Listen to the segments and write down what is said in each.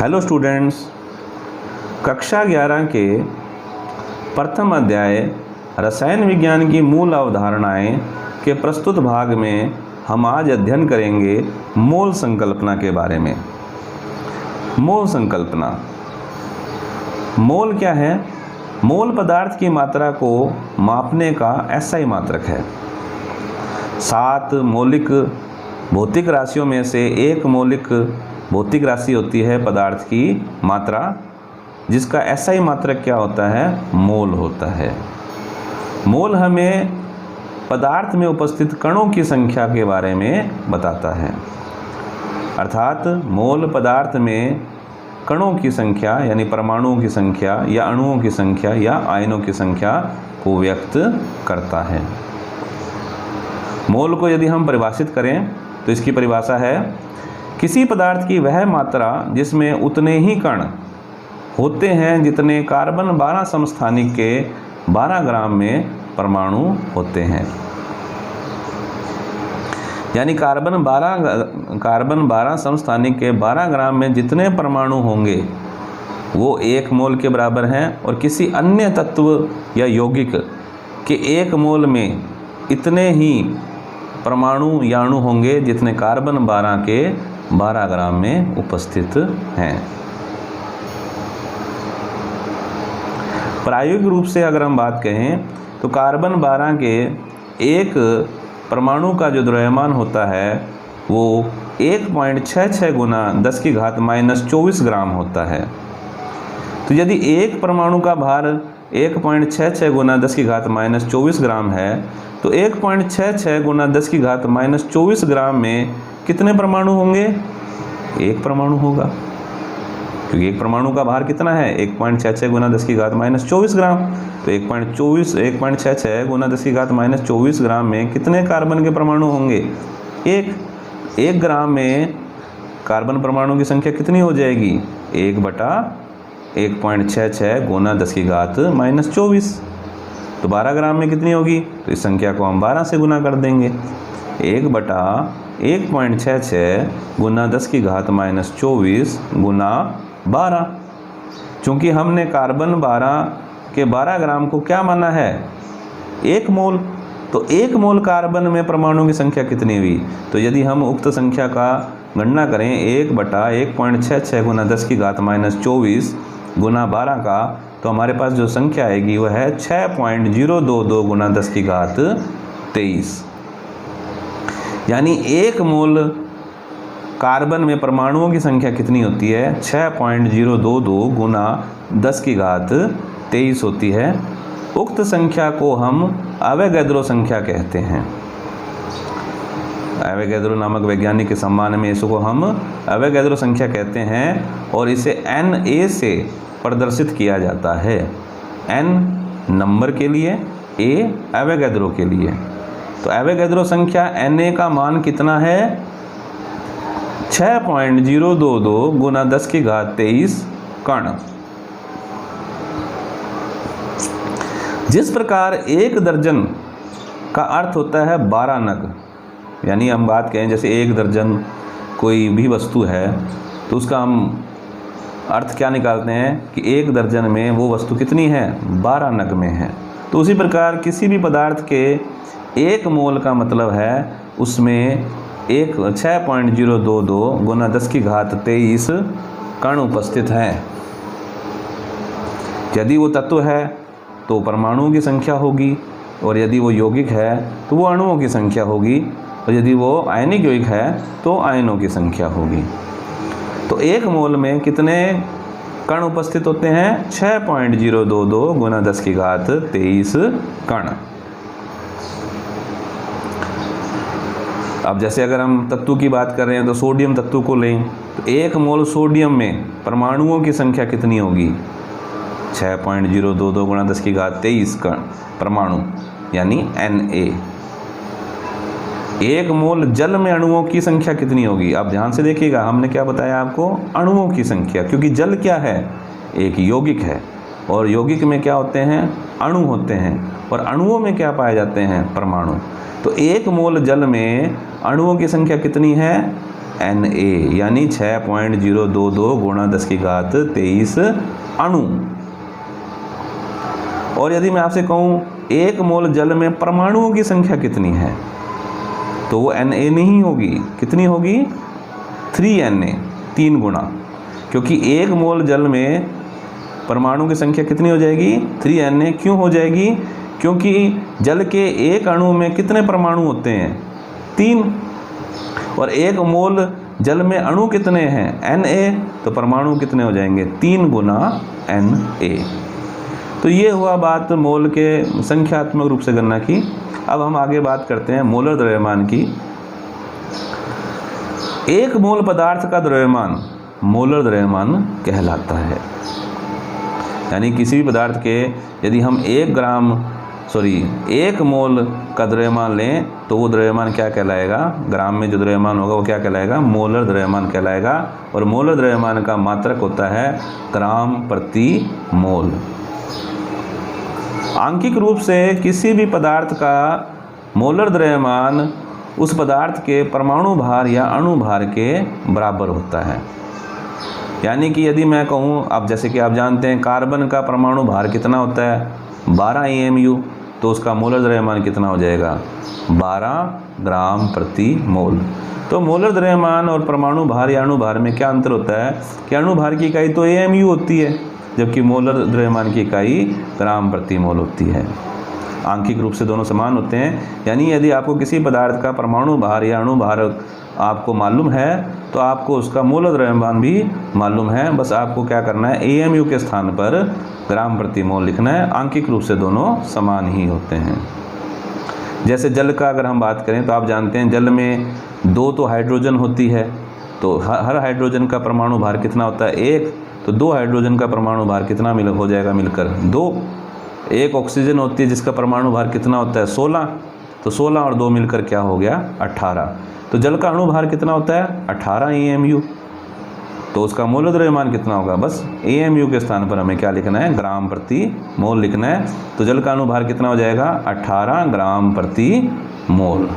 Hello students, कक्षा 11 के प्रथम अध्याय रसायन विज्ञान की मूल अवधारणाएं के प्रस्तुत भाग में हम आज अध्ययन करेंगे मोल संकल्पना के बारे में। मोल संकल्पना। मोल क्या है? मोल पदार्थ की मात्रा को मापने का SI मात्रक है। 7 मौलिक भौतिक राशियों में से एक मौलिक भौतिक राशि होती है पदार्थ की मात्रा, जिसका SI मात्रक क्या होता है? मोल होता है। मोल हमें पदार्थ में उपस्थित कणों की संख्या के बारे में बताता है। अर्थात मोल पदार्थ में कणों की संख्या यानी परमाणुओं की संख्या या अणुओं की संख्या या आयनों की संख्या को व्यक्त करता है। मोल को यदि हम परिभाषित करें तो इसकी परिभाषा है किसी पदार्थ की वह मात्रा जिसमें उतने ही कण होते हैं जितने कार्बन 12 समस्थानिक के 12 ग्राम में परमाणु होते हैं। यानी कार्बन 12 समस्थानिक के 12 ग्राम में जितने परमाणु होंगे वो 1 मोल के बराबर हैं, और किसी अन्य तत्व या यौगिक के 1 मोल में इतने ही परमाणु या अणु होंगे जितने कार्बन 12 के 12 ग्राम में उपस्थित हैं। प्रायोगिक रूप से अगर हम बात कहें तो कार्बन 12 के एक परमाणु का जो द्रव्यमान होता है वो 1.66 गुना 10 की घात -24 ग्राम होता है। तो यदि एक परमाणु का भार 1.66 गुना 10 की घात -24 ग्राम है तो 1.66 गुना 10 की घात -24 ग्राम में कितने परमाणु होंगे? 1 परमाणु होगा, क्योंकि एक परमाणु का भार कितना है? 1.66 गुना 10 की घात -24 ग्राम। तो 1.66 गुना 10 की घात -24 ग्राम में कितने कार्बन के परमाणु होंगे? 1 ग्राम में कार्बन परमाणु की संख्या कितनी हो जाएगी? 1/1.66 गुना 10 की घात -24। तो 12 ग्राम में कितनी होगी? तो इस संख्या को हम 12 से गुना कर देंगे। 1/1.66 गुना 10 की घात -24 गुना 12। चूँकि हमने कार्बन 12 के 12 ग्राम को क्या माना है? 1 मोल। तो 1 मोल कार्बन में परमाणु की संख्या कितनी हुई? तो यदि हम उक्त संख्या का गणना करें 1/1.66 गुना 10 की घात -24 गुना 12 का, तो हमारे पास जो संख्या आएगी वह है 6.022 गुना 10 की घात 23। यानी 1 मोल कार्बन में परमाणुओं की संख्या कितनी होती है? 6.022 गुना 10 की घात 23 होती है। उक्त संख्या को हम अवोगाद्रो संख्या कहते हैं। अवोगाद्रो नामक वैज्ञानिक के सम्मान में इसको हम अवोगाद्रो संख्या कहते हैं, और इसे Na से प्रदर्शित किया जाता है। N नंबर के लिए, A अवोगाद्रो के लिए। तो अवोगाद्रो संख्या Na का मान कितना है? 6.022 गुना 10 की घात 23 कण। जिस प्रकार 1 दर्जन का अर्थ होता है 12 नग, यानी हम बात कहें जैसे 1 दर्जन कोई भी वस्तु है तो उसका हम अर्थ क्या निकालते हैं कि 1 दर्जन में वो वस्तु कितनी है? 12 नग में है। तो उसी प्रकार किसी भी पदार्थ के 1 मोल का मतलब है उसमें 6.022 गुना 10 की घात 23 कण उपस्थित हैं। यदि वो तत्व है तो परमाणुओं की संख्या होगी, और यदि वो यौगिक है तो वो अणुओं की संख्या होगी, और यदि वो आयनिक यौगिक है तो आयनों की संख्या होगी। तो 1 मोल में कितने कण उपस्थित होते हैं? 6.022 गुना 10 की घात 23 कण। अब जैसे अगर हम तत्व की बात कर रहे हैं तो सोडियम तत्व को लें तो 1 मोल सोडियम में परमाणुओं की संख्या कितनी होगी? 6.022 गुना 10 की घात 23 कण परमाणु, यानी Na। 1 मोल जल में अणुओं की संख्या कितनी होगी? आप ध्यान से देखिएगा, हमने क्या बताया आपको? अणुओं की संख्या, क्योंकि जल क्या है? एक यौगिक है, और यौगिक में क्या होते हैं? अणु होते हैं, और अणुओं में क्या पाए जाते हैं? परमाणु। तो 1 मोल जल में अणुओं की संख्या कितनी है? Na, यानी 6.022 गुणा 10 की घात 23 अणु। और यदि मैं आपसे कहूँ 1 मोल जल में परमाणुओं की संख्या कितनी है, तो वो Na नहीं होगी, कितनी होगी? 3Na, 3 गुना, क्योंकि 1 मोल जल में परमाणु की संख्या कितनी हो जाएगी? 3Na। क्यों हो जाएगी? क्योंकि जल के एक अणु में कितने परमाणु होते हैं? 3। और 1 मोल जल में अणु कितने हैं? Na, तो परमाणु कितने हो जाएंगे? 3 गुना Na। तो ये हुआ बात मोल के संख्यात्मक रूप से गणना की। अब हम आगे बात करते हैं मोलर द्रव्यमान की। 1 मोल पदार्थ का द्रव्यमान मोलर द्रव्यमान कहलाता है। यानी किसी भी पदार्थ के यदि हम 1 मोल का द्रव्यमान लें तो वो द्रव्यमान क्या कहलाएगा? ग्राम में जो द्रव्यमान होगा वो क्या कहलाएगा? मोलर द्रव्यमान कहलाएगा। और मोलर द्रव्यमान का मात्रक होता है ग्राम प्रति मोल। आंकिक रूप से किसी भी पदार्थ का मोलर द्रव्यमान उस पदार्थ के परमाणु भार या अणु भार के बराबर होता है। यानी कि यदि मैं कहूँ, अब जैसे कि आप जानते हैं कार्बन का परमाणु भार कितना होता है? 12 EMU, तो उसका मोलर द्रव्यमान कितना हो जाएगा? 12 ग्राम प्रति मोल। तो मोलर द्रव्यमान और परमाणु भार या अणु भार में क्या अंतर होता है कि अणु भार की इकाई तो AMU होती है, जबकि मोलर द्रव्यमान की इकाई ग्राम प्रति मोल होती है। आंकिक रूप से दोनों समान होते हैं। यानी यदि आपको किसी पदार्थ का परमाणु भार या अणु भार आपको मालूम है तो आपको उसका मोलर द्रव्यमान भी मालूम है। बस आपको क्या करना है? AMU के स्थान पर ग्राम प्रति मोल लिखना है। आंकिक रूप से दोनों समान ही होते हैं। जैसे जल का अगर हम बात करें तो आप जानते हैं जल में 2 तो हाइड्रोजन होती है, तो हर हाइड्रोजन का परमाणु भार कितना होता है? 1। तो 2 हाइड्रोजन का परमाणु भार कितना हो जाएगा मिलकर? 2। 1 ऑक्सीजन होती है जिसका परमाणु भार कितना होता है? 16। तो 16 और 2 मिलकर क्या हो गया? 18। तो जल का अणु भार कितना होता है? 18 EMU। तो उसका मोलर द्रव्यमान कितना होगा? बस AMU के स्थान पर हमें क्या लिखना है? ग्राम प्रति मोल लिखना है। तो जल का अणु भार कितना हो जाएगा? 18 ग्राम प्रति मोल।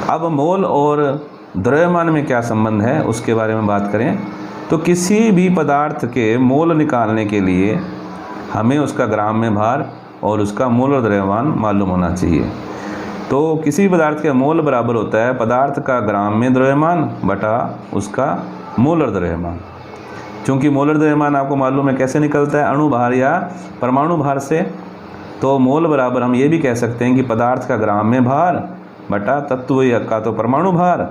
अब मोल और द्रव्यमान में क्या संबंध है उसके बारे में बात करें तो किसी भी पदार्थ के मोल निकालने के लिए हमें उसका ग्राम में भार और उसका मोलर द्रव्यमान मालूम होना चाहिए। तो किसी भी पदार्थ का मोल बराबर होता है पदार्थ का ग्राम में द्रव्यमान बटा उसका मोलर द्रव्यमान। चूँकि मोलर द्रव्यमान आपको मालूम है कैसे निकलता है? अणु भार या परमाणु भार से। तो मोल बराबर हम ये भी कह सकते हैं कि पदार्थ का ग्राम में भार बटा तत्व का तो परमाणु भार,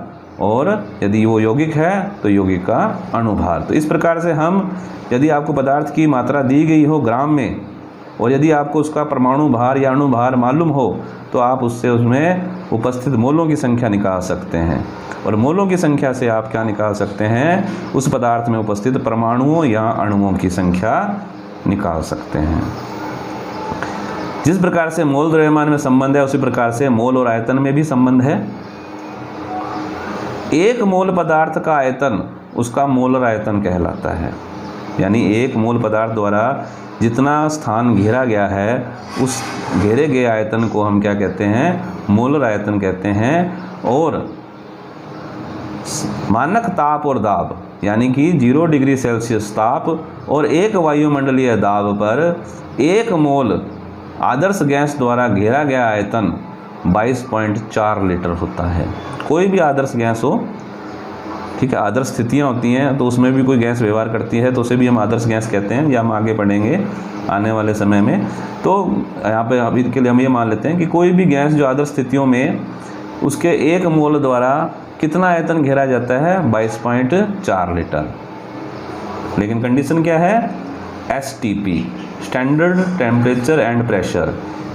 और यदि वो यौगिक है तो यौगिक का अणुभार। तो इस प्रकार से हम यदि आपको पदार्थ की मात्रा दी गई हो ग्राम में और यदि आपको उसका परमाणु भार या अणुभार मालूम हो तो आप उससे उसमें उपस्थित मोलों की संख्या निकाल सकते हैं। और मोलों की संख्या से आप क्या निकाल सकते हैं? उस पदार्थ में उपस्थित परमाणुओं या अणुओं की संख्या निकाल सकते हैं। जिस प्रकार से मोल द्रव्यमान में संबंध है उसी प्रकार से मोल और आयतन में भी संबंध है। 1 मोल पदार्थ का आयतन उसका मोलर आयतन कहलाता है। यानी 1 मोल पदार्थ द्वारा जितना स्थान घेरा गया है उस घेरे गए आयतन को हम क्या कहते हैं? मोलर आयतन कहते हैं। और मानक ताप और दाब यानी कि 0 डिग्री सेल्सियस ताप और 1 वायुमंडलीय दाब पर 1 मोल आदर्श गैस द्वारा घेरा गया आयतन 22.4 लीटर होता है। कोई भी आदर्श गैस हो, ठीक है, आदर्श स्थितियाँ होती हैं तो उसमें भी कोई गैस व्यवहार करती है तो उसे भी हम आदर्श गैस कहते हैं, या हम आगे पढ़ेंगे आने वाले समय में। तो यहाँ पे अभी के लिए हम ये मान लेते हैं कि कोई भी गैस जो आदर्श स्थितियों में उसके 1 मोल द्वारा कितना आयतन घेरा जाता है? 22.4 लीटर। लेकिन कंडीशन क्या है? STP, standard temperature and pressure,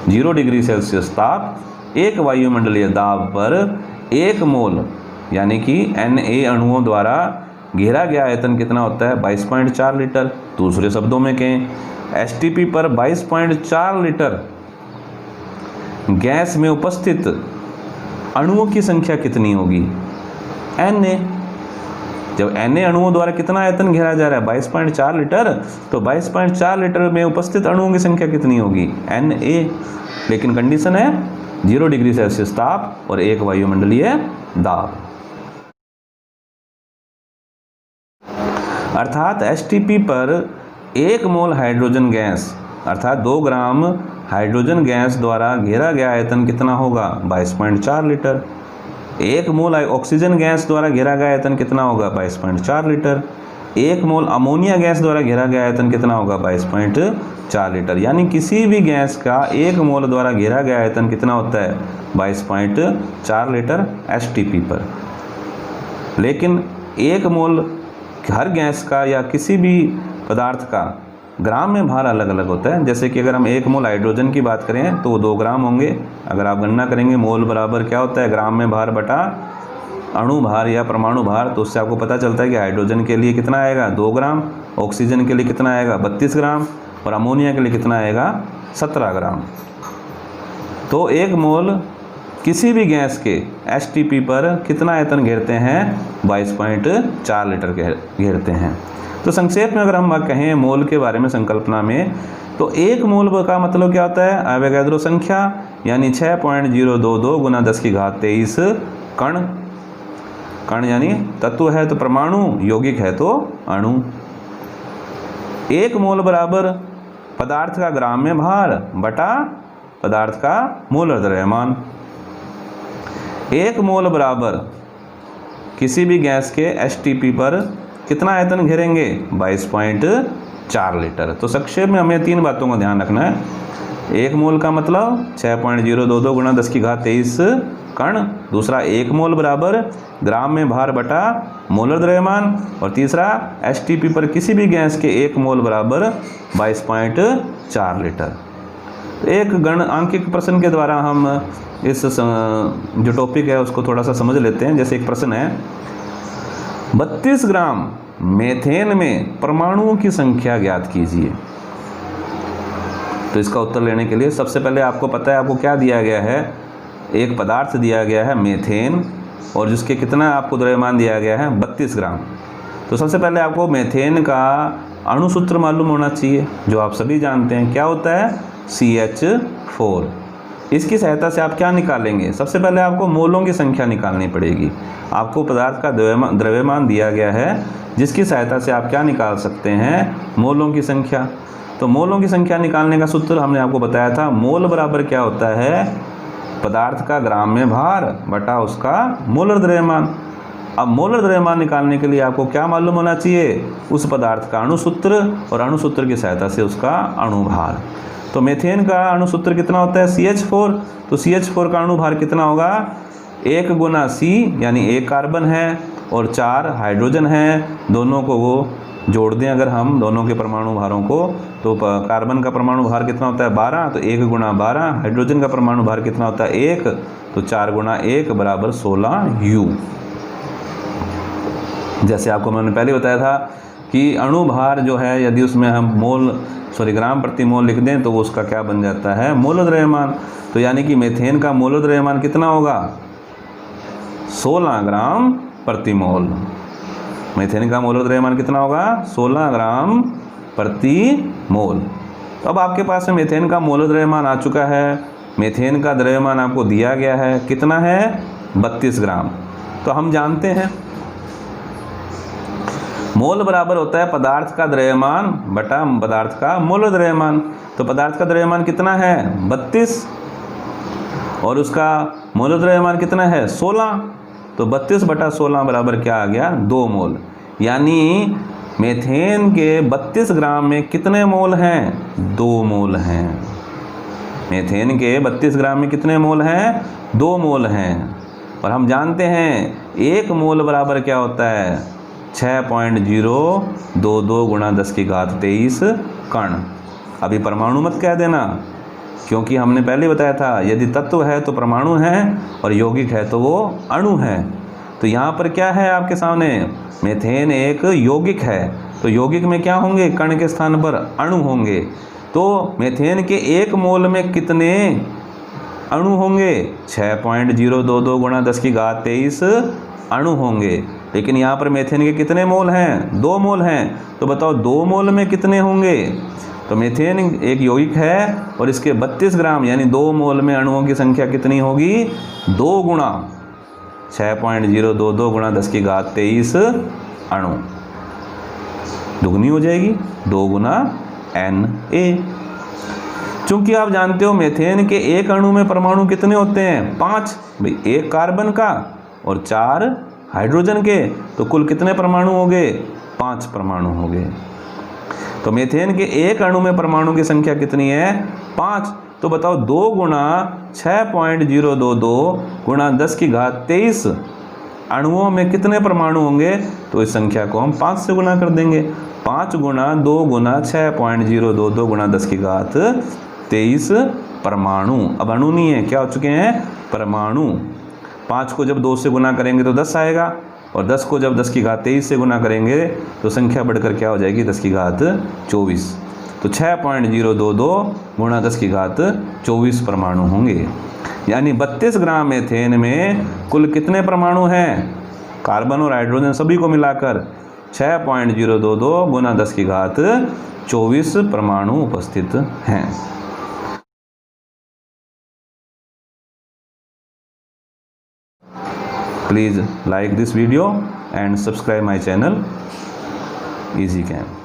0 degree Celsius ताप, 1 वायुमंडलीय दाब पर 1 मोल यानी कि Na अणुओं द्वारा घेरा गया आयतन कितना होता है? 22.4 लीटर। दूसरे शब्दों में कहें STP पर 22.4 लीटर गैस में उपस्थित अणुओं की संख्या कितनी होगी? Na। जब Na अणुओं द्वारा कितना आयतन घेरा जा रहा है? 22.4 लीटर। तो 22.4 लीटर में उपस्थित अणुओं की संख्या कितनी होगी? Na। लेकिन कंडीशन है 0 डिग्री सेल्सियस ताप और 1 वायुमंडलीय दाब। अर्थात एसटीपी पर 1 मोल हाइड्रोजन गैस अर्थात 2 ग्राम हाइड्रोजन गैस द्वारा घेरा गया आयतन कितना होगा? 22.4 लीटर। 1 मोल ऑक्सीजन गैस द्वारा घेरा गया आयतन कितना होगा? 22.4 लीटर। 1 मोल अमोनिया गैस द्वारा घेरा गया आयतन कितना होगा? 22.4 लीटर। यानी किसी भी गैस का 1 मोल द्वारा घेरा गया आयतन कितना होता है? 22.4 लीटर एसटीपी पर। लेकिन 1 मोल हर गैस का या किसी भी पदार्थ का ग्राम में भार अलग अलग होता है। जैसे कि अगर हम 1 मोल हाइड्रोजन की बात करें तो वो 2 ग्राम होंगे। अगर आप गणना करेंगे मोल बराबर क्या होता है? ग्राम में भार बटा अणु भार या परमाणु भार, तो उससे आपको पता चलता है कि हाइड्रोजन के लिए कितना आएगा? 2 ग्राम। ऑक्सीजन के लिए कितना आएगा? 32 ग्राम। और अमोनिया के लिए कितना आएगा? 17 ग्राम। तो 1 मोल किसी भी गैस के एसटीपी पर कितना आयतन घेरते हैं? 22.4 लीटर घेरते हैं। तो संक्षेप में अगर हम कहें मोल के बारे में संकल्पना में, तो 1 मोल का मतलब क्या होता है? अवोगाद्रो संख्या, यानी 6.022 गुना 10 की घात 23 कण। कण यानी तत्व है तो परमाणु, यौगिक है तो अणु। 1 मोल बराबर पदार्थ का ग्राम में भार बटा पदार्थ का मोलर द्रव्यमान। 1 मोल बराबर किसी भी गैस के एसटीपी पर कितना आयतन घेरेंगे? 22.4 लीटर। तो संक्षेप में हमें 3 बातों का ध्यान रखना है। 1 मोल का मतलब 6.022 गुना 10 की घात 23 कण। दूसरा 1 मोल बराबर ग्राम में भार बटा मोलर द्रव्यमान। और तीसरा एसटीपी पर किसी भी गैस के 1 मोल बराबर 22.4 लीटर। एक गण आंकिक प्रश्न के द्वारा हम इस जो टॉपिक है उसको थोड़ा सा समझ लेते हैं। जैसे एक प्रश्न है, 32 ग्राम मेथेन में परमाणुओं की संख्या ज्ञात कीजिए। तो इसका उत्तर लेने के लिए सबसे पहले आपको पता है आपको क्या दिया गया है? एक पदार्थ दिया गया है मेथेन, और जिसके कितना आपको द्रव्यमान दिया गया है? 32 ग्राम। तो सबसे पहले आपको मेथेन का अणुसूत्र मालूम होना चाहिए, जो आप सभी जानते हैं। क्या होता है? CH4। इसकी सहायता से आप क्या निकालेंगे? सबसे पहले आपको मोलों की संख्या निकालनी पड़ेगी। आपको पदार्थ का द्रव्यमान दिया गया है, जिसकी सहायता से आप क्या निकाल सकते हैं? मोलों की संख्या। तो मोलों की संख्या निकालने का सूत्र हमने आपको बताया था। मोल बराबर क्या होता है? पदार्थ का ग्राम में भार बटा उसका मोलर द्रव्यमान। अब मोलर द्रव्यमान निकालने के लिए आपको क्या मालूम होना चाहिए? उस पदार्थ का अणुसूत्र, और अणुसूत्र की सहायता से उसका अणुभार। तो मेथेन का अणुसूत्र कितना होता है? CH4। तो CH4 का अणुभार कितना होगा? 1 गुना C, यानी 1 कार्बन है और 4 हाइड्रोजन है। दोनों को वो जोड़ दें अगर हम दोनों के परमाणु भारों को, तो कार्बन का परमाणु भार कितना होता है? 12। तो 1 गुना 12। हाइड्रोजन का परमाणु भार कितना होता है? 1। तो 4 गुना 1 बराबर 16U। जैसे आपको मैंने पहले बताया था कि अणुभार जो है, यदि उसमें हम ग्राम प्रति मोल लिख दें तो वो उसका क्या बन जाता है? मोल द्रव्यमान। तो यानी कि मेथेन का मोल द्रव्यमान कितना होगा? 16 ग्राम प्रति मोल। मेथेन का मोल द्रव्यमान कितना होगा? 16 ग्राम प्रति मोल। अब आपके पास में मेथेन का मोल द्रव्यमान आ चुका है। मेथेन का द्रव्यमान आपको दिया गया है, कितना है? 32 ग्राम। तो हम जानते हैं मोल बराबर होता है पदार्थ का द्रव्यमान बटा पदार्थ का मोलर द्रव्यमान। तो पदार्थ का द्रव्यमान कितना है? 32, और उसका मोलर द्रव्यमान कितना है? 16। तो 32 बटा 16 बराबर क्या आ गया? 2 मोल। यानी मेथेन के 32 ग्राम में कितने मोल हैं? 2 मोल हैं। मेथेन के 32 ग्राम में कितने मोल हैं? 2 मोल हैं। और हम जानते हैं 1 मोल बराबर क्या होता है? 6.022 गुणा 10 की घात 23 कण। अभी परमाणु मत कह देना, क्योंकि हमने पहले बताया था यदि तत्व है तो परमाणु है और यौगिक है तो वो अणु है। तो यहाँ पर क्या है आपके सामने? मेथेन एक यौगिक है, तो यौगिक में क्या होंगे? कण के स्थान पर अणु होंगे। तो मेथेन के 1 मोल में कितने अणु होंगे? 6.022 गुणा 10 की घात 23 अणु होंगे। लेकिन यहाँ पर मेथेन के कितने मोल हैं? 2 मोल हैं। तो बताओ 2 मोल में कितने होंगे? तो मीथेन एक यौगिक है और इसके 32 ग्राम यानी 2 मोल में अणुओं की संख्या कितनी होगी? 2 गुणा 6.022 गुणा 10 की घात 23 अणु, दुगनी हो जाएगी 2 गुना Na। चूंकि आप जानते हो मीथेन के एक अणु में परमाणु कितने होते हैं? 5। भाई एक कार्बन का और 4 हाइड्रोजन के, तो कुल कितने परमाणु हो गए? 5 परमाणु हो गए। तो मीथेन के एक अणु में परमाणु की संख्या कितनी है? 5। तो बताओ 2 गुणा 6.022 गुणा 10 की घात 23 अणुओं में कितने परमाणु होंगे? तो इस संख्या को हम 5 से गुणा कर देंगे। 5 गुणा 2 गुणा 6.022 गुणा 10 की घात 23 परमाणु। अब अणु नहीं है, क्या हो चुके हैं? परमाणु। 5 को जब 2 से गुना करेंगे तो 10 आएगा, और 10 को जब 10 की घात 23 से गुना करेंगे तो संख्या बढ़कर क्या हो जाएगी? 10 की घात 24। तो 6.022 गुणा 10 की घात 24 परमाणु होंगे। यानी 32 ग्राम मीथेन में कुल कितने परमाणु हैं? कार्बन और हाइड्रोजन सभी को मिलाकर 6.022 गुणा 10 की घात 24 परमाणु उपस्थित हैं। Please like this video and subscribe my channel EasyChem।